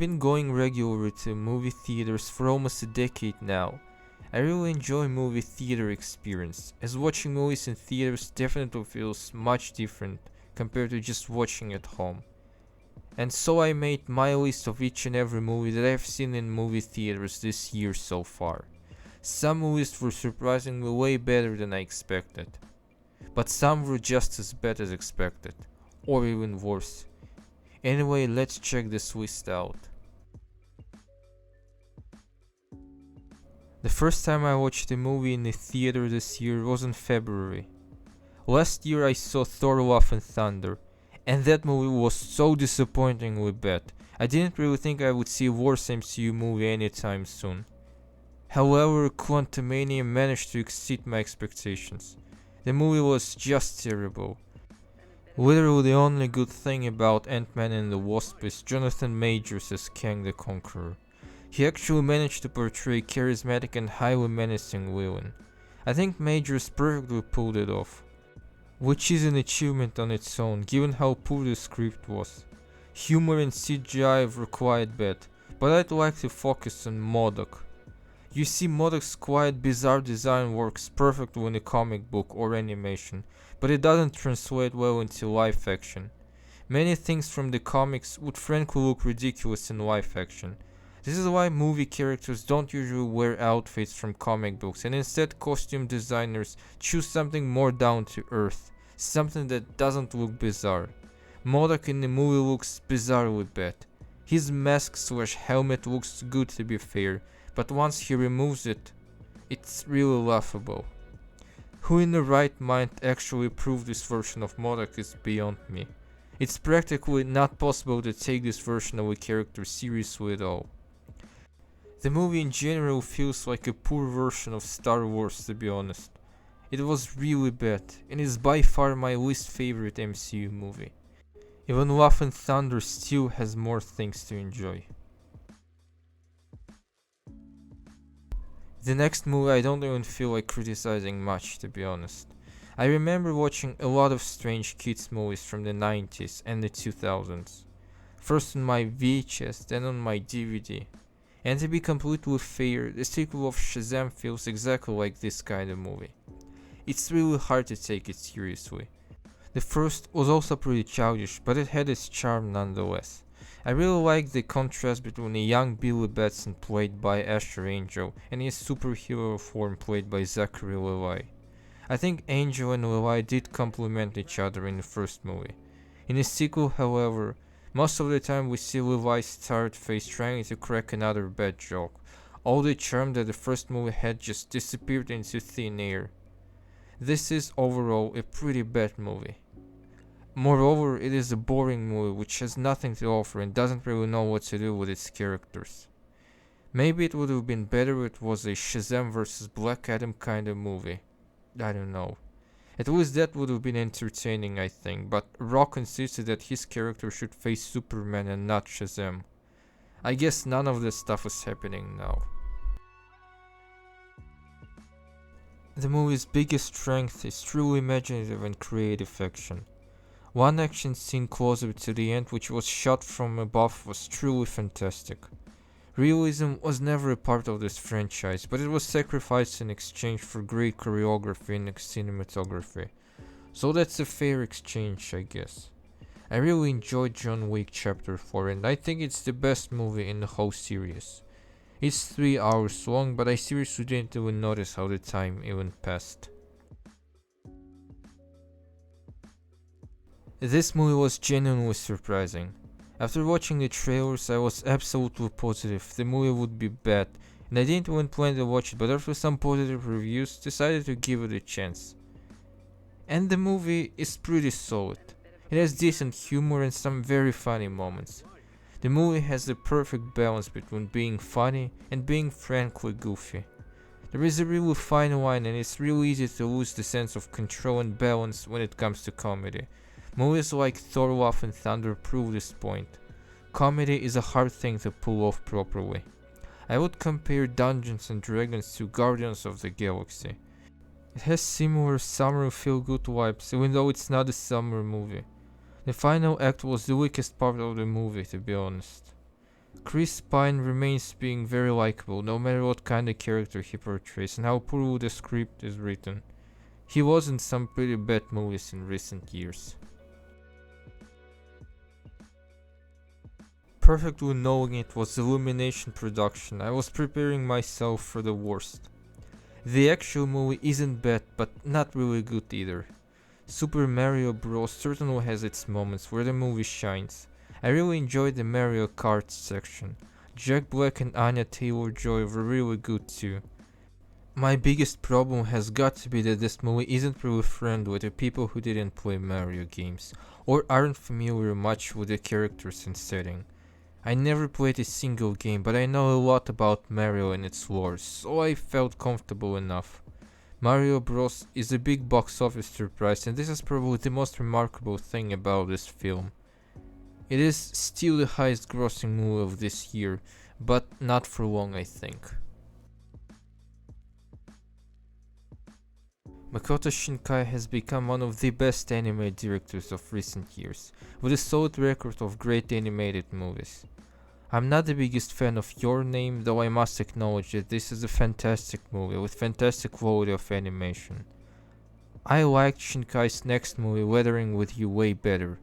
been going regularly to movie theaters for almost a decade now. I really enjoy movie theater experience, as watching movies in theaters definitely feels much different compared to just watching at home. And so I made my list of each and every movie that I've seen in movie theaters this year so far. Some movies were surprisingly way better than I expected, but some were just as bad as expected, or even worse. Anyway, let's check this list out. The first time I watched a movie in the theater this year was in February. Last year I saw Thor: Love and Thunder, and that movie was so disappointingly bad. I didn't really think I would see a worse MCU movie anytime soon. However, Quantumania managed to exceed my expectations. The movie was just terrible. Literally the only good thing about Ant-Man and the Wasp is Jonathan Majors as Kang the Conqueror. He actually managed to portray a charismatic and highly menacing villain. I think Majors perfectly pulled it off, which is an achievement on its own given how poor the script was. Humor and CGI were quite bad, but I'd like to focus on MODOK. You see, MODOK's quite bizarre design works perfectly in a comic book or animation, but it doesn't translate well into live action. Many things from the comics would frankly look ridiculous in live action. This is why movie characters don't usually wear outfits from comic books, and instead costume designers choose something more down to earth, something that doesn't look bizarre. MODOK in the movie looks bizarrely bad. His mask/helmet looks good, to be fair, but once he removes it, it's really laughable. Who in the right mind actually approved this version of MODOK is beyond me. It's practically not possible to take this version of a character seriously at all. The movie in general feels like a poor version of Star Wars, to be honest. It was really bad, and is by far my least favorite MCU movie. Even Love and Thunder still has more things to enjoy. The next movie I don't even feel like criticizing much, to be honest. I remember watching a lot of strange kids movies from the 90s and the 2000s. First on my VHS, then on my DVD. And to be completely fair, the sequel of Shazam feels exactly like this kind of movie. It's really hard to take it seriously. The first was also pretty childish, but it had its charm nonetheless. I really like the contrast between a young Billy Batson played by Asher Angel and his superhero form played by Zachary Levi. I think Angel and Levi did complement each other in the first movie. In the sequel, however, most of the time we see Levi's tired face trying to crack another bad joke. All the charm that the first movie had just disappeared into thin air. This is overall a pretty bad movie. Moreover, it is a boring movie which has nothing to offer and doesn't really know what to do with its characters. Maybe it would have been better if it was a Shazam vs. Black Adam kind of movie. I don't know. At least that would have been entertaining, I think, but Rock insisted that his character should face Superman and not Shazam. I guess none of this stuff is happening now. The movie's biggest strength is truly imaginative and creative action. One action scene closer to the end, which was shot from above, was truly fantastic. Realism was never a part of this franchise, but it was sacrificed in exchange for great choreography and cinematography. So that's a fair exchange, I guess. I really enjoyed John Wick Chapter 4 and I think it's the best movie in the whole series. It's 3 hours long, but I seriously didn't even notice how the time even passed. This movie was genuinely surprising. After watching the trailers, I was absolutely positive the movie would be bad, and I didn't even plan to watch it, but after some positive reviews, decided to give it a chance. And the movie is pretty solid. It has decent humor and some very funny moments. The movie has the perfect balance between being funny and being frankly goofy. There is a really fine line and it's really easy to lose the sense of control and balance when it comes to comedy. Movies like Thor: Love and Thunder prove this point. Comedy is a hard thing to pull off properly. I would compare Dungeons and Dragons to Guardians of the Galaxy. It has similar summer feel-good vibes, even though it's not a summer movie. The final act was the weakest part of the movie, to be honest. Chris Pine remains being very likable no matter what kind of character he portrays and how poorly the script is written. He was in some pretty bad movies in recent years. Perfectly knowing it was Illumination production, I was preparing myself for the worst. The actual movie isn't bad, but not really good either. Super Mario Bros. Certainly has its moments where the movie shines. I really enjoyed the Mario Kart section. Jack Black and Anya Taylor-Joy were really good too. My biggest problem has got to be that this movie isn't really friendly to people who didn't play Mario games, or aren't familiar much with the characters and setting. I never played a single game, but I know a lot about Mario and its lore, so I felt comfortable enough. Mario Bros. Is a big box office surprise, and this is probably the most remarkable thing about this film. It is still the highest grossing movie of this year, but not for long, I think. Makoto Shinkai has become one of the best anime directors of recent years, with a solid record of great animated movies. I'm not the biggest fan of Your Name, though I must acknowledge that this is a fantastic movie with fantastic quality of animation. I liked Shinkai's next movie, Weathering with You, way better.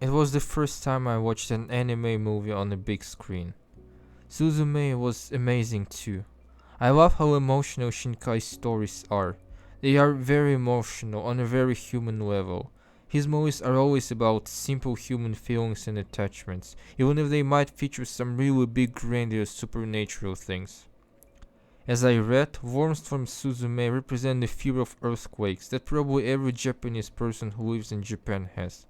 It was the first time I watched an anime movie on a big screen. Suzume was amazing too. I love how emotional Shinkai's stories are. They are very emotional on a very human level. His movies are always about simple human feelings and attachments, even if they might feature some really big grandiose supernatural things. As I read, worms from Suzume represent the fear of earthquakes that probably every Japanese person who lives in Japan has,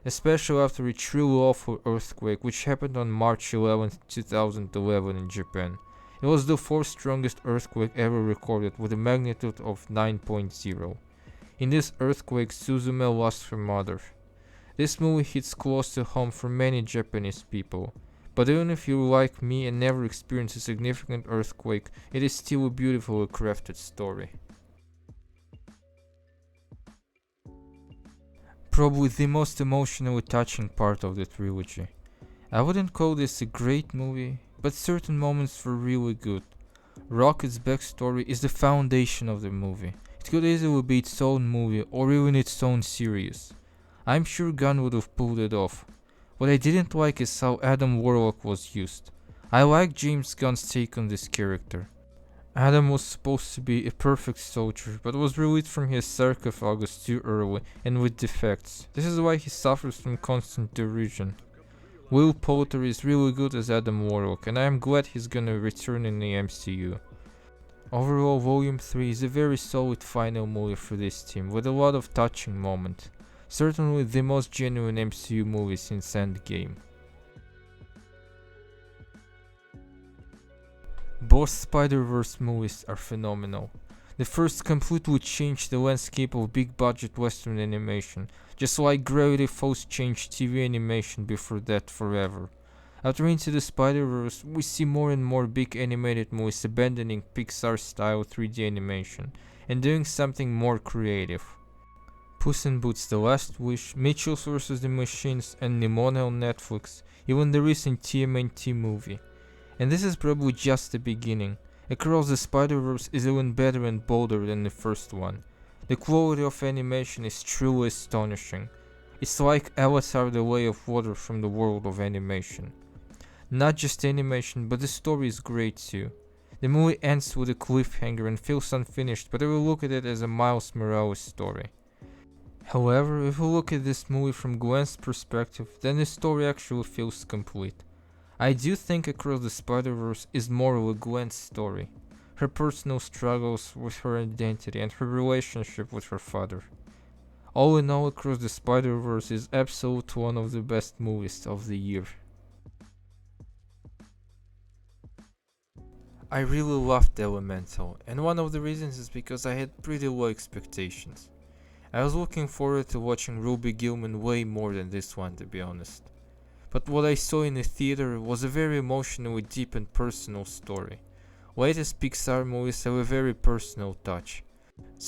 especially after a truly awful earthquake which happened on March 11, 2011 in Japan. It was the fourth strongest earthquake ever recorded with a magnitude of 9.0. In this earthquake, Suzume lost her mother. This movie hits close to home for many Japanese people, but even if you're like me and never experienced a significant earthquake, it is still a beautifully crafted story. Probably the most emotionally touching part of the trilogy. I wouldn't call this a great movie, but certain moments were really good. Rocket's backstory is the foundation of the movie. It could easily be its own movie or even its own series. I'm sure Gunn would have pulled it off. What I didn't like is how Adam Warlock was used. I like James Gunn's take on this character. Adam was supposed to be a perfect soldier, but was released from his sarcophagus too early and with defects. This is why he suffers from constant derision. Will Poulter is really good as Adam Warlock, and I am glad he's gonna return in the MCU. Overall, Volume 3 is a very solid final movie for this team, with a lot of touching moments. Certainly the most genuine MCU movie since Endgame. Both SpiderVerse movies are phenomenal. The first completely changed the landscape of big budget western animation, just like Gravity Falls changed TV animation before that forever. After Into the Spider-Verse, we see more and more big animated movies abandoning Pixar-style 3D animation and doing something more creative. Puss in Boots: The Last Wish, Mitchell's vs. the Machines, and Nimona on Netflix, even the recent TMNT movie. And this is probably just the beginning. Across the Spider-Verse is even better and bolder than the first one. The quality of animation is truly astonishing. It's like Avatar: The Way of Water from the world of animation. Not just animation, but the story is great too. The movie ends with a cliffhanger and feels unfinished, but I will look at it as a Miles Morales story. However, if we look at this movie from Gwen's perspective, then the story actually feels complete. I do think Across the Spider-Verse is more of a Gwen's story, her personal struggles with her identity and her relationship with her father. All in all, Across the Spider-Verse is absolutely one of the best movies of the year. I really loved Elemento, and one of the reasons is because I had pretty low expectations. I was looking forward to watching Ruby Gilman way more than this one, to be honest. But what I saw in the theater was a very emotionally deep and personal story. Latest Pixar movies have a very personal touch.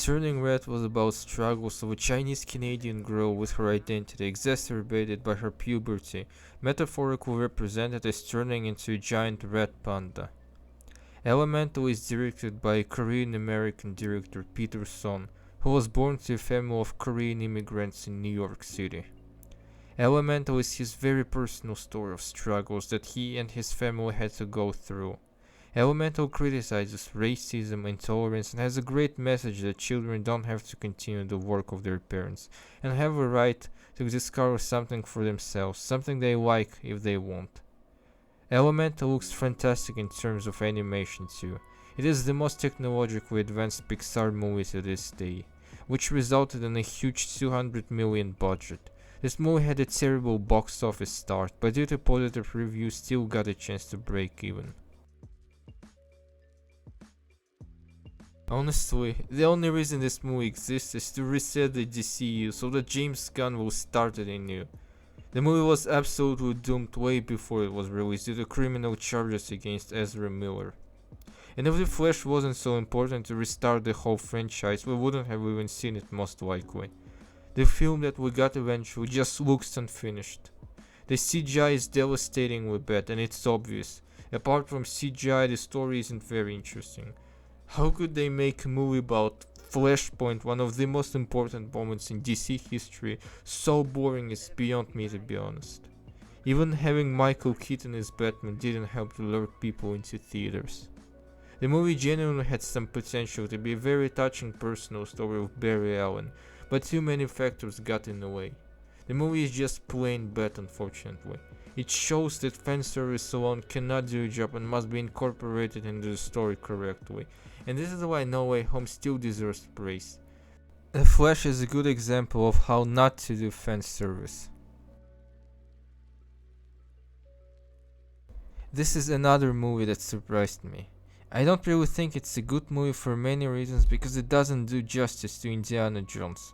Turning Red was about struggles of a Chinese Canadian girl with her identity exacerbated by her puberty, metaphorically represented as turning into a giant red panda. Elemento is directed by Korean American director Peter Son, who was born to a family of Korean immigrants in New York City. Elemento is his very personal story of struggles that he and his family had to go through. Elemento criticizes racism, intolerance, and has a great message that children don't have to continue the work of their parents, and have a right to discover something for themselves, something they like if they want. Elemento looks fantastic in terms of animation too. It is the most technologically advanced Pixar movie to this day, which resulted in a huge 200 million budget. This movie had a terrible box office start, but due to positive reviews still got a chance to break even. Honestly, the only reason this movie exists is to reset the DCU so that James Gunn will start it anew. The movie was absolutely doomed way before it was released due to criminal charges against Ezra Miller. And if The Flash wasn't so important to restart the whole franchise, we wouldn't have even seen it most likely. The film that we got eventually just looks unfinished. The CGI is devastatingly bad and it's obvious. Apart from CGI, the story isn't very interesting. How could they make a movie about Flashpoint, one of the most important moments in DC history, so boring it's beyond me, to be honest. Even having Michael Keaton as Batman didn't help to lure people into theaters. The movie genuinely had some potential to be a very touching personal story of Barry Allen, but too many factors got in the way. The movie is just plain bad, unfortunately. It shows that fanservice alone cannot do a job and must be incorporated into the story correctly, and this is why No Way Home still deserves praise. The Flash is a good example of how not to do fanservice. This is another movie that surprised me. I don't really think it's a good movie for many reasons because it doesn't do justice to Indiana Jones,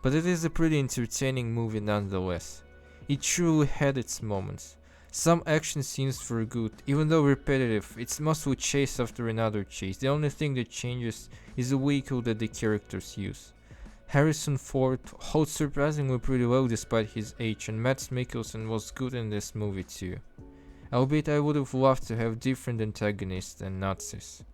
but it is a pretty entertaining movie nonetheless. It truly had its moments. Some action scenes were good, even though repetitive. It's mostly chase after another chase. The only thing that changes is the vehicle that the characters use. Harrison Ford holds surprisingly pretty well despite his age, and Mads Mikkelsen was good in this movie too. Albeit I would have loved to have different antagonists than Nazis.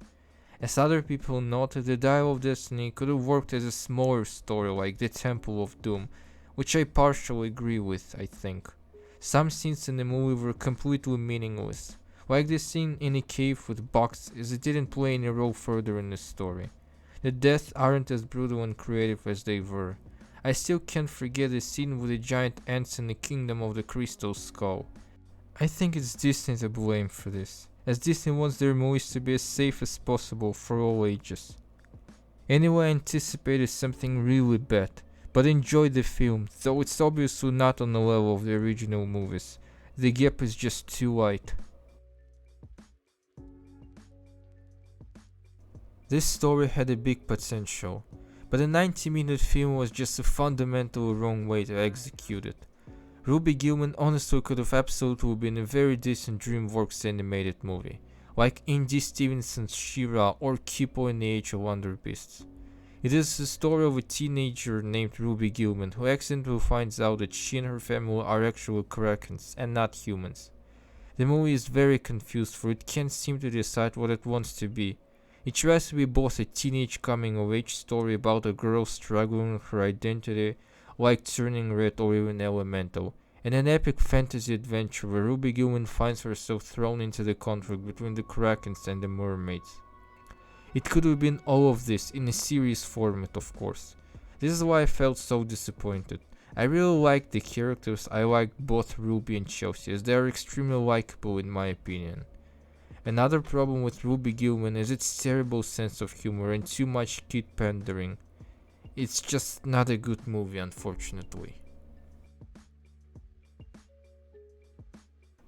As other people noted, the Dial of Destiny could have worked as a smaller story like The Temple of Doom, which I partially agree with, I think. Some scenes in the movie were completely meaningless, like the scene in a cave with Box, as it didn't play any role further in the story. The deaths aren't as brutal and creative as they were. I still can't forget the scene with the giant ants in the Kingdom of the Crystal Skull. I think it's Disney to blame for this, as Disney wants their movies to be as safe as possible for all ages. Anyway, I anticipated something really bad, but enjoyed the film, though it's obviously not on the level of the original movies. The gap is just too wide. This story had a big potential, but a 90-minute film was just a fundamentally wrong way to execute it. Ruby Gilman honestly could have absolutely been a very decent DreamWorks animated movie, like Indy Stevenson's She-Ra or Kippo in the Age of Wonder Beasts. It is the story of a teenager named Ruby Gilman who accidentally finds out that she and her family are actually Krakens and not humans. The movie is very confused, for it can't seem to decide what it wants to be. It tries to be both a teenage coming-of-age story about a girl struggling with her identity, like Turning Red or even Elemento, and an epic fantasy adventure where Ruby Gilman finds herself thrown into the conflict between the Krakens and the mermaids. It could have been all of this in a series format, of course. This is why I felt so disappointed. I really liked the characters. I liked both Ruby and Chelsea, as they are extremely likable in my opinion. Another problem with Ruby Gilman is its terrible sense of humor and too much kid pandering. It's just not a good movie, unfortunately.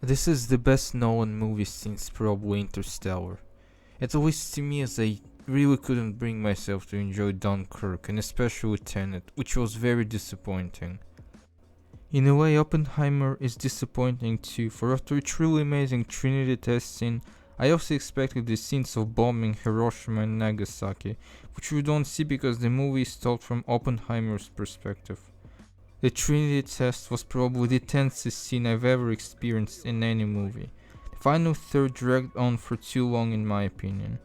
This is the best Nolan movie since probably Interstellar. At least to me, as I really couldn't bring myself to enjoy Dunkirk, and especially Tenet, which was very disappointing. In a way, Oppenheimer is disappointing too, for after a truly amazing Trinity test scene, I also expected the scenes of bombing Hiroshima and Nagasaki, which we don't see because the movie is told from Oppenheimer's perspective. The Trinity test was probably the tensest scene I've ever experienced in any movie. The final third dragged on for too long in my opinion.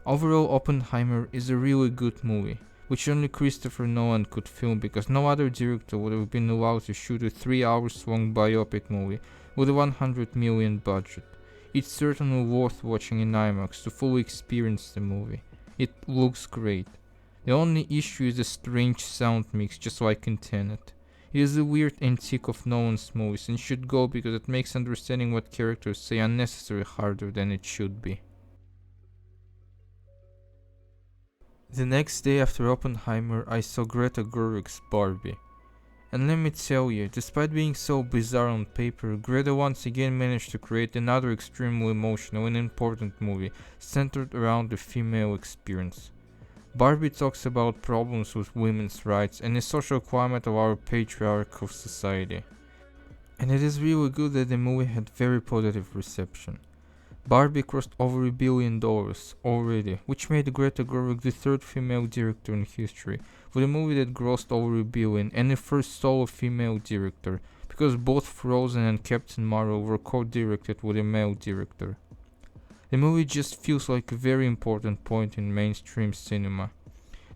Overall, Oppenheimer is a really good movie, which only Christopher Nolan could film because no other director would have been allowed to shoot a 3-hour long biopic movie with a $100 million budget. It's certainly worth watching in IMAX to fully experience the movie. It looks great. The only issue is a strange sound mix, just like in Tenet. It is a weird antique of Nolan's movies and should go because it makes understanding what characters say unnecessarily harder than it should be. The next day after Oppenheimer, I saw Greta Gerwig's Barbie. And let me tell you, despite being so bizarre on paper, Greta once again managed to create another extremely emotional and important movie centered around the female experience. Barbie talks about problems with women's rights and the social climate of our patriarchal society. And it is really good that the movie had very positive reception. Barbie crossed over $1 billion already, which made Greta Gerwig the third female director in history, with a movie that grossed over $1 billion and the first solo female director, because both Frozen and Captain Marvel were co-directed with a male director. The movie just feels like a very important point in mainstream cinema.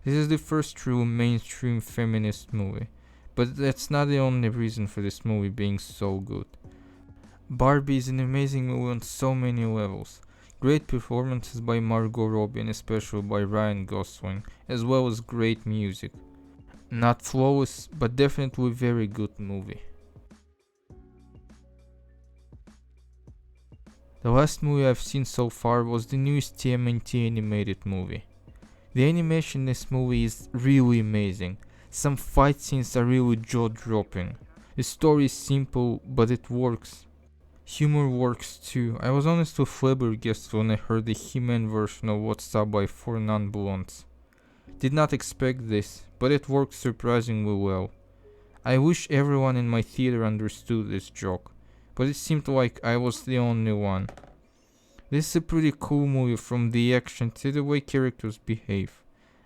This is the first true mainstream feminist movie, but that's not the only reason for this movie being so good. Barbie is an amazing movie on so many levels. Great performances by Margot Robbie and especially by Ryan Gosling, as well as great music. Not flawless, but definitely a very good movie. The last movie I've seen so far was the newest TMNT animated movie. The animation in this movie is really amazing. Some fight scenes are really jaw-dropping. The story is simple, but it works. Humor works too. I was honestly flabbergasted when I heard the He-Man version of What's Up by 4 Non-Blondes. Did not expect this, but it worked surprisingly well. I wish everyone in my theater understood this joke, but it seemed like I was the only one. This is a pretty cool movie from the action to the way characters behave.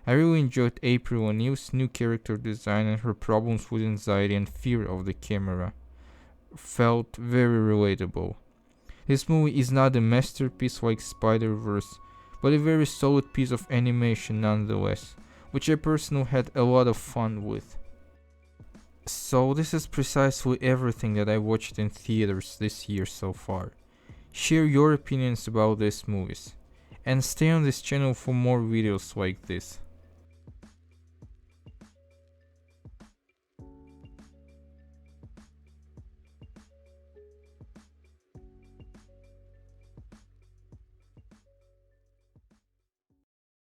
I really enjoyed April O'Neil's new character design and her problems with anxiety and fear of the camera. Felt very relatable. This movie is not a masterpiece like SpiderVerse, but a very solid piece of animation nonetheless, which I personally had a lot of fun with. So this is precisely everything that I watched in theaters this year so far. Share your opinions about these movies, and stay on this channel for more videos like this.